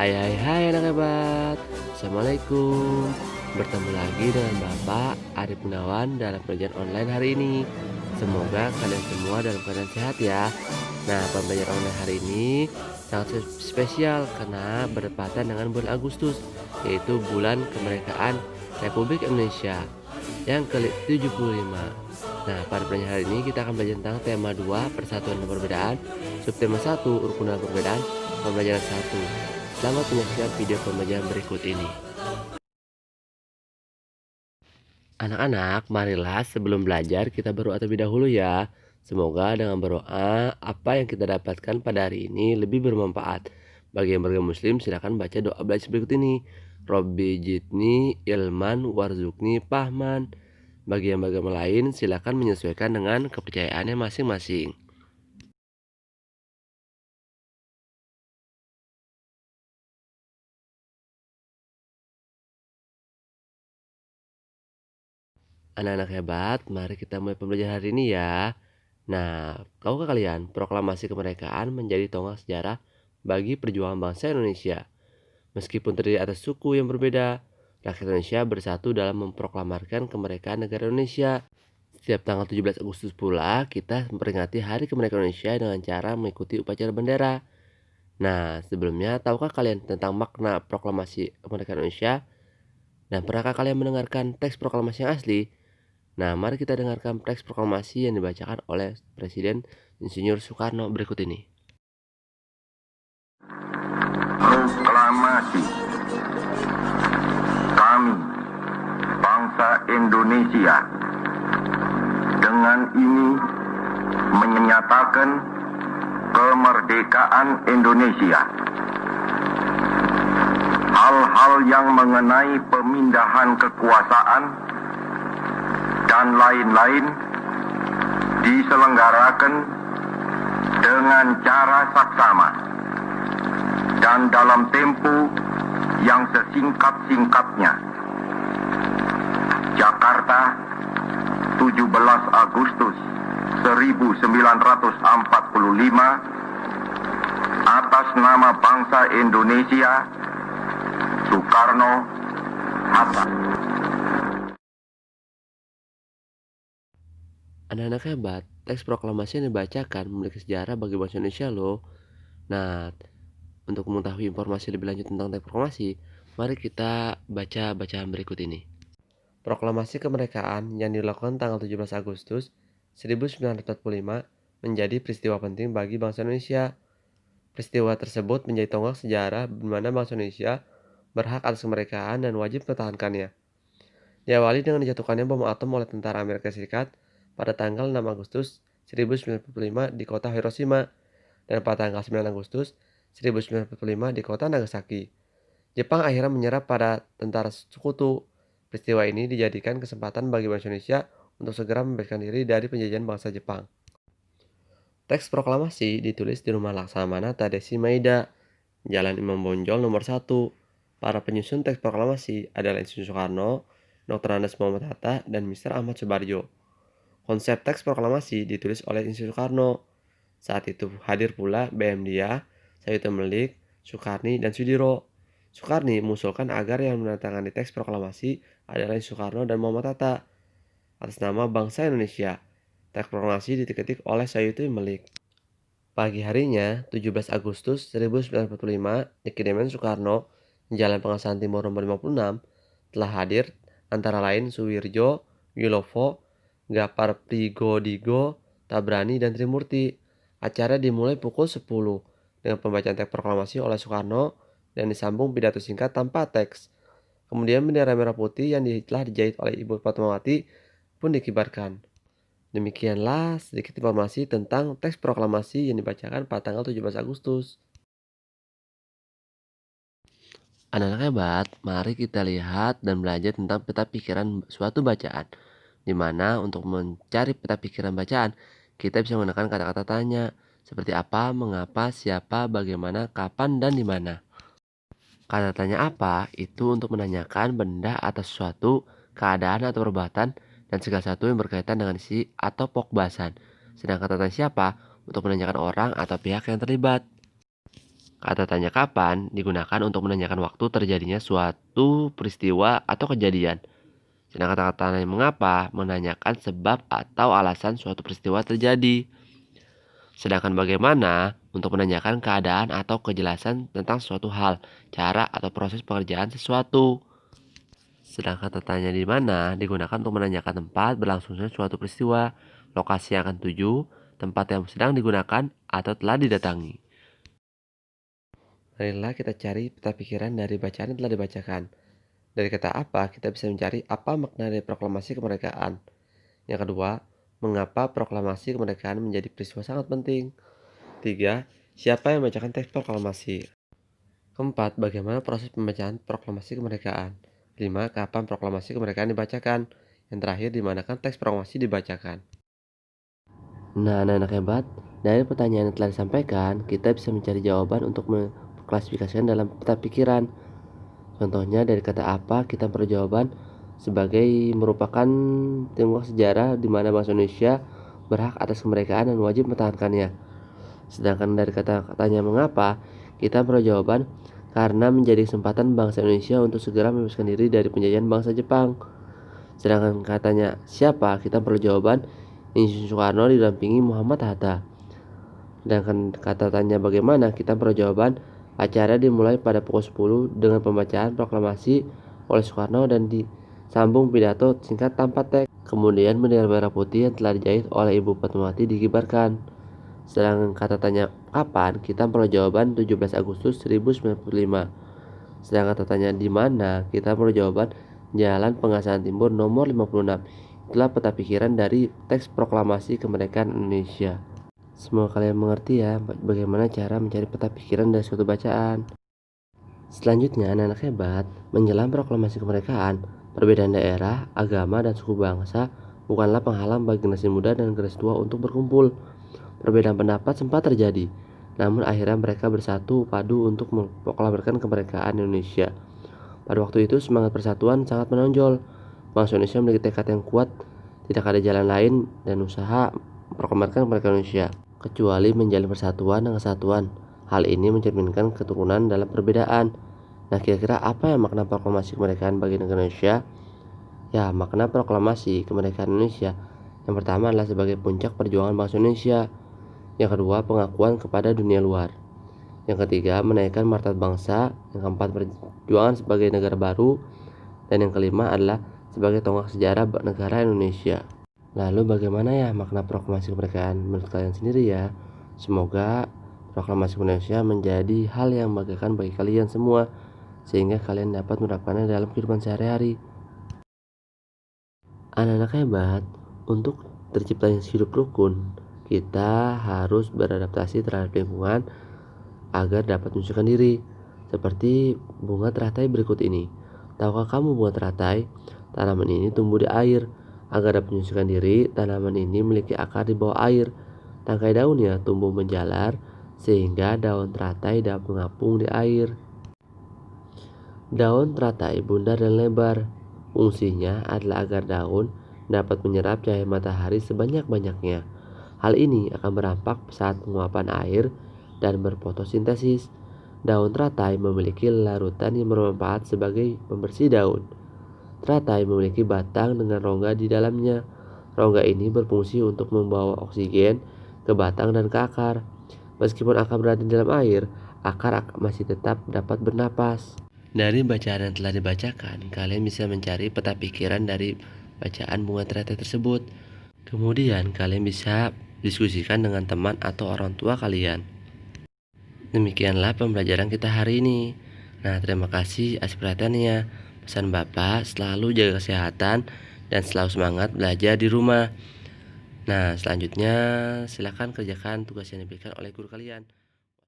Hai anak hebat. Assalamualaikum. Bertemu lagi dengan Bapak Arif Gunawan dalam pelajaran online hari ini. Semoga kalian semua dalam keadaan sehat ya. Nah, pembelajaran online hari ini sangat spesial karena berdepatan dengan bulan Agustus, yaitu bulan kemerdekaan Republik Indonesia yang ke-75. Nah, pada pelajaran hari ini kita akan belajar tentang tema 2, persatuan dan perbedaan, subtema 1, rukun dan perbedaan, pembelajaran 1. Selamat menyaksikan video pembelajaran berikut ini. Anak-anak, marilah sebelum belajar kita berdoa terlebih dahulu ya. Semoga dengan berdoa, apa yang kita dapatkan pada hari ini lebih bermanfaat. Bagi yang beragama muslim, silakan baca doa belajar berikut ini. Robbi jitni ilman warzukni fahman. Bagi yang beragama lain, silakan menyesuaikan dengan kepercayaannya masing-masing. Anak-anak hebat, mari kita mulai pembelajaran hari ini ya. Nah, tahukah kalian, proklamasi kemerdekaan menjadi tonggak sejarah bagi perjuangan bangsa Indonesia. Meskipun terdiri atas suku yang berbeda, rakyat Indonesia bersatu dalam memproklamarkan kemerdekaan negara Indonesia. Setiap tanggal 17 Agustus pula, kita memperingati Hari Kemerdekaan Indonesia dengan cara mengikuti upacara bendera. Nah, sebelumnya, tahukah kalian tentang makna proklamasi kemerdekaan Indonesia? Dan pernahkah kalian mendengarkan teks proklamasi yang asli? Nah, mari kita dengarkan teks proklamasi yang dibacakan oleh Presiden Insinyur Soekarno berikut ini. Proklamasi. Kami, bangsa Indonesia, dengan ini menyatakan kemerdekaan Indonesia. Hal-hal yang mengenai pemindahan kekuasaan dan lain-lain diselenggarakan dengan cara saksama dan dalam tempo yang sesingkat-singkatnya. Jakarta, 17 Agustus 1945, atas nama bangsa Indonesia, Soekarno-Hatta. Anak-anak hebat, teks proklamasi yang dibacakan memiliki sejarah bagi bangsa Indonesia loh. Nah, untuk mengetahui informasi lebih lanjut tentang teks proklamasi, mari kita baca bacaan berikut ini. Proklamasi kemerdekaan yang dilakukan tanggal 17 Agustus 1945 menjadi peristiwa penting bagi bangsa Indonesia. Peristiwa tersebut menjadi tonggak sejarah di mana bangsa Indonesia berhak atas kemerdekaan dan wajib mempertahankannya. Diawali dengan dijatuhkannya bom atom oleh tentara Amerika Serikat pada tanggal 6 Agustus 1945 di kota Hiroshima dan pada tanggal 9 Agustus 1945 di kota Nagasaki. Jepang akhirnya menyerah pada tentara sekutu. Peristiwa ini dijadikan kesempatan bagi bangsa Indonesia untuk segera membebaskan diri dari penjajahan bangsa Jepang. Teks proklamasi ditulis di Rumah Laksamana Tadesi Maeda, Jalan Imam Bonjol nomor 1. Para penyusun teks proklamasi adalah Insinyur Soekarno, Dr. Andes Muhammad Hatta, dan Mr. Ahmad Subarjo. Konsep teks proklamasi ditulis oleh Insinyur Soekarno. Saat itu hadir pula BM Dia, Sayuti Melik, Soekarni, dan Sudiro. Soekarni mengusulkan agar yang menandatangani teks proklamasi adalah Soekarno dan Muhammad Hatta atas nama bangsa Indonesia. Teks proklamasi diketik oleh Sayuti Melik. Pagi harinya, 17 Agustus 1945, di kediaman Soekarno, Jalan Pengasahan Timur nomor 56, telah hadir antara lain Suwirjo, Wilovo, Gapar Prigodigo, Tabrani, dan Trimurti. Acara dimulai pukul 10 dengan pembacaan teks proklamasi oleh Soekarno dan disambung pidato singkat tanpa teks. Kemudian bendera merah putih yang telah dijahit oleh Ibu Fatmawati pun dikibarkan. Demikianlah sedikit informasi tentang teks proklamasi yang dibacakan pada tanggal 17 Agustus. Anak-anak hebat, mari kita lihat dan belajar tentang peta pikiran suatu bacaan. Di mana untuk mencari peta pikiran bacaan, kita bisa menggunakan kata-kata tanya, seperti apa, mengapa, siapa, bagaimana, kapan, dan di mana. Kata tanya apa itu untuk menanyakan benda atau sesuatu, keadaan atau perbuatan, dan segala sesuatu yang berkaitan dengan isi atau pokok bahasan. Sedangkan kata tanya siapa untuk menanyakan orang atau pihak yang terlibat. Kata tanya kapan digunakan untuk menanyakan waktu terjadinya suatu peristiwa atau kejadian. Sedangkan kata tanya mengapa menanyakan sebab atau alasan suatu peristiwa terjadi. Sedangkan bagaimana untuk menanyakan keadaan atau kejelasan tentang suatu hal, cara atau proses pengerjaan sesuatu. Sedangkan kata tanya di mana digunakan untuk menanyakan tempat berlangsungnya suatu peristiwa, lokasi yang akan tuju, tempat yang sedang digunakan atau telah didatangi. Marilah kita cari peta pikiran dari bacaan yang telah dibacakan. Dari kata apa kita bisa mencari apa makna dari proklamasi kemerdekaan. Yang kedua, mengapa proklamasi kemerdekaan menjadi peristiwa sangat penting. 3. Siapa yang membacakan teks proklamasi? Keempat, bagaimana proses pembacaan proklamasi kemerdekaan? 5. Kapan proklamasi kemerdekaan dibacakan? Yang terakhir, di manakah teks proklamasi dibacakan? Nah, anak-anak hebat, dari pertanyaan yang telah disampaikan, kita bisa mencari jawaban untuk mengklasifikasikan dalam peta pikiran. Contohnya dari kata apa kita perlu jawaban sebagai merupakan tiongkok sejarah di mana bangsa Indonesia berhak atas kemerdekaan dan wajib mempertahankannya. Sedangkan dari kata katanya mengapa kita perlu jawaban karena menjadi kesempatan bangsa Indonesia untuk segera membebaskan diri dari penjajahan bangsa Jepang. Sedangkan katanya siapa kita perlu jawaban Insinyur Soekarno didampingi Muhammad Hatta. Sedangkan kata tanya bagaimana kita perlu jawaban acara dimulai pada pukul 10 dengan pembacaan proklamasi oleh Soekarno dan disambung pidato singkat tanpa teks. Kemudian bendera merah putih yang telah dijahit oleh Ibu Fatmawati dikibarkan. Sedangkan kata tanya kapan kita perlu jawaban 17 Agustus 1945. Sedangkan kata tanya di mana kita perlu jawaban Jalan Pengasahan Timur nomor 56. Itulah peta pikiran dari teks proklamasi kemerdekaan Indonesia. Semoga kalian mengerti ya bagaimana cara mencari peta pikiran dari suatu bacaan. Selanjutnya, anak-anak hebat, menjelang proklamasi kemerdekaan, perbedaan daerah, agama, dan suku bangsa bukanlah penghalang bagi generasi muda dan generasi tua untuk berkumpul. Perbedaan pendapat sempat terjadi, namun akhirnya mereka bersatu padu untuk memproklamirkan kemerdekaan Indonesia. Pada waktu itu semangat persatuan sangat menonjol. Bangsa Indonesia memiliki tekad yang kuat, tidak ada jalan lain dan usaha memproklamirkan kemerdekaan Indonesia kecuali menjalin persatuan dan kesatuan. Hal ini mencerminkan keturunan dalam perbedaan. Nah, kira-kira apa yang makna proklamasi kemerdekaan bagi negara Indonesia? Ya, makna proklamasi kemerdekaan Indonesia yang pertama adalah sebagai puncak perjuangan bangsa Indonesia. Yang kedua, pengakuan kepada dunia luar. Yang ketiga, menaikkan martabat bangsa. Yang keempat, perjuangan sebagai negara baru. Dan yang kelima adalah sebagai tonggak sejarah negara Indonesia. Lalu bagaimana ya makna proklamasi kemerdekaan menurut kalian sendiri ya? Semoga proklamasi Indonesia menjadi hal yang membanggakan bagi kalian semua, sehingga kalian dapat menerapkannya dalam kehidupan sehari-hari. Anak-anak hebat, untuk terciptanya hidup rukun, kita harus beradaptasi terhadap lingkungan agar dapat menyesuaikan diri. Seperti bunga teratai berikut ini. Tahukah kamu bunga teratai? Tanaman ini tumbuh di air. Agar dapat menyesuaikan diri, tanaman ini memiliki akar di bawah air. Tangkai daunnya tumbuh menjalar sehingga daun teratai dapat mengapung di air. Daun teratai bundar dan lebar. Fungsinya adalah agar daun dapat menyerap cahaya matahari sebanyak-banyaknya. Hal ini akan berdampak saat penguapan air dan berfotosintesis. Daun teratai memiliki larutan yang bermanfaat sebagai pembersih daun. Teratai memiliki batang dengan rongga di dalamnya. Rongga ini berfungsi untuk membawa oksigen ke batang dan ke akar. Meskipun akar berada di dalam air, akar masih tetap dapat bernapas. Dari bacaan yang telah dibacakan, kalian bisa mencari peta pikiran dari bacaan bunga teratai tersebut. Kemudian kalian bisa diskusikan dengan teman atau orang tua kalian. Demikianlah pembelajaran kita hari ini. Nah, terima kasih atas perhatiannya. Pesan Bapak selalu jaga kesehatan dan selalu semangat belajar di rumah. Nah, selanjutnya silakan kerjakan tugas yang diberikan oleh guru kalian.